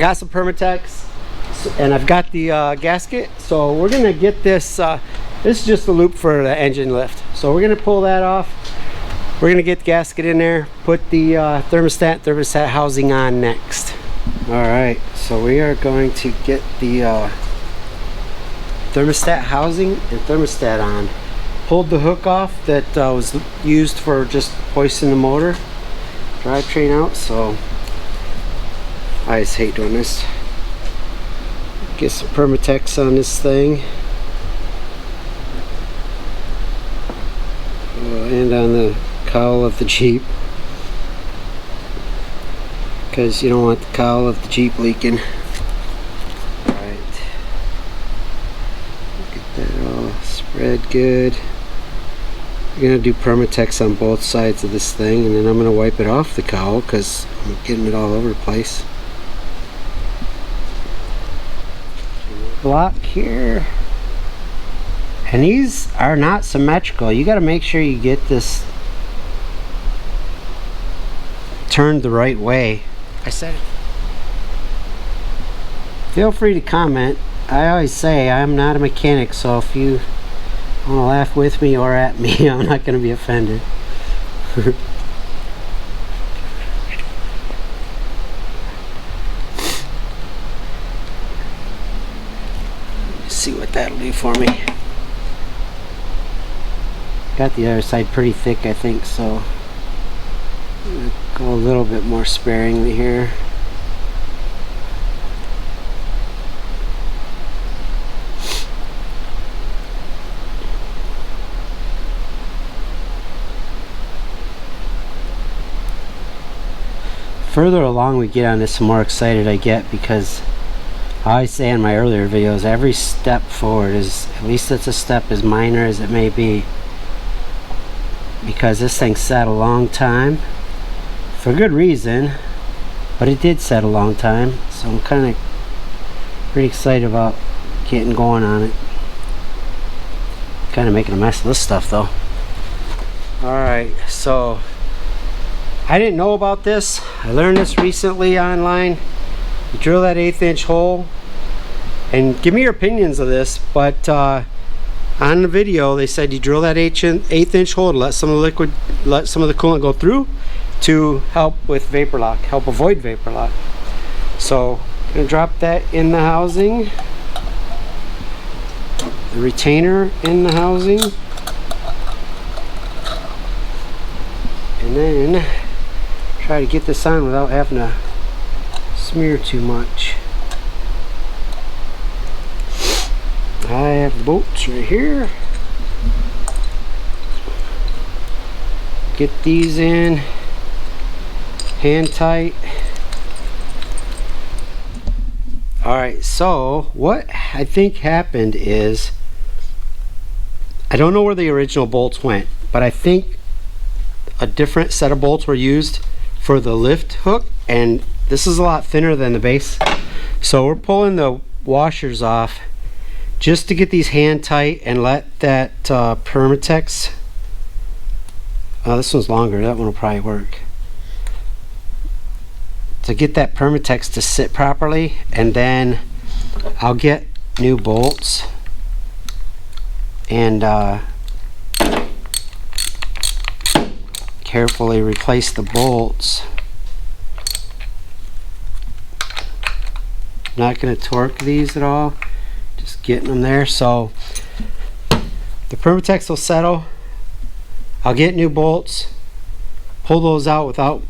got some Permatex and I've got the gasket, so we're gonna get this. This is just the loop for the engine lift, so we're gonna pull that off. We're gonna get the gasket in there, put the thermostat housing on next. All right, so we are going to get the thermostat housing and thermostat on. Pulled the hook off that was used for just hoisting the motor drivetrain out, so I just hate doing this. Get some Permatex on this thing. And on the cowl of the Jeep, because you don't want the cowl of the Jeep leaking. Alright, get that all spread good. I'm going to do Permatex on both sides of this thing, and then I'm going to wipe it off the cowl because I'm getting it all over the place. Block here. And these are not symmetrical. You got to make sure you get this turned the right way. I said it. Feel free to comment. I always say I'm not a mechanic, so if you want to laugh with me or at me, I'm not going to be offended. Let's see what that'll do for me. Got the other side pretty thick, I think, so I'm gonna go a little bit more sparingly here. Further along we get on this, the more excited I get, because I always say in my earlier videos, every step forward is, at least it's a step as minor as it may be, because this thing sat a long time for good reason, but it did set a long time, so I'm kind of pretty excited about getting going on it. Kind of making a mess of this stuff though. Alright, so I didn't know about this. I learned this recently online. You drill that 1/8 inch hole, and give me your opinions of this, but on the video they said you drill that 1/8 inch hole to let some of the coolant go through to help with vapor lock, help avoid vapor lock. So I'm gonna drop that in the housing, the retainer in the housing, and then try to get this on without having to smear too much. I have the bolts right here. Get these in hand tight. Alright, so what I think happened is, I don't know where the original bolts went, but I think a different set of bolts were used for the lift hook, and this is a lot thinner than the base. So we're pulling the washers off just to get these hand tight and let that Permatex, this one's longer, that one will probably work, to get that Permatex to sit properly, and then I'll get new bolts and carefully replace the bolts. Not going to torque these at all, just getting them there. So the Permatex will settle. I'll get new bolts, pull those out without,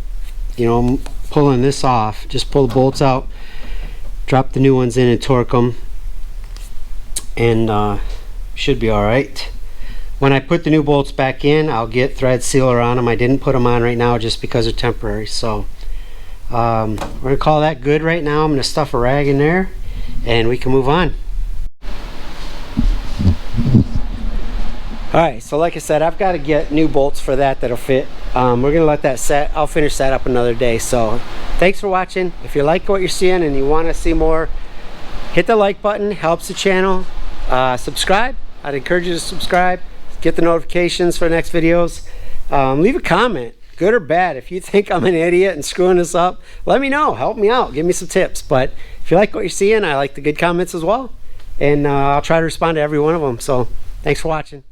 you know, pulling this off. Just pull the bolts out, drop the new ones in and torque them, and should be all right. When I put the new bolts back in, I'll get thread sealer on them. I didn't put them on right now just because they're temporary. So we're gonna call that good right now. I'm gonna stuff a rag in there and we can move on. Alright, so like I said, I've got to get new bolts for that that'll fit. We're gonna let that set. I'll finish that up another day. So thanks for watching. If you like what you're seeing and you want to see more, hit the like button, helps the channel. Subscribe. I'd encourage you to subscribe, get the notifications for the next videos. Leave a comment. good or bad. If you think I'm an idiot and screwing this up, let me know. Help me out. Give me some tips. But if you like what you're seeing, I like the good comments as well. And I'll try to respond to every one of them. So thanks for watching.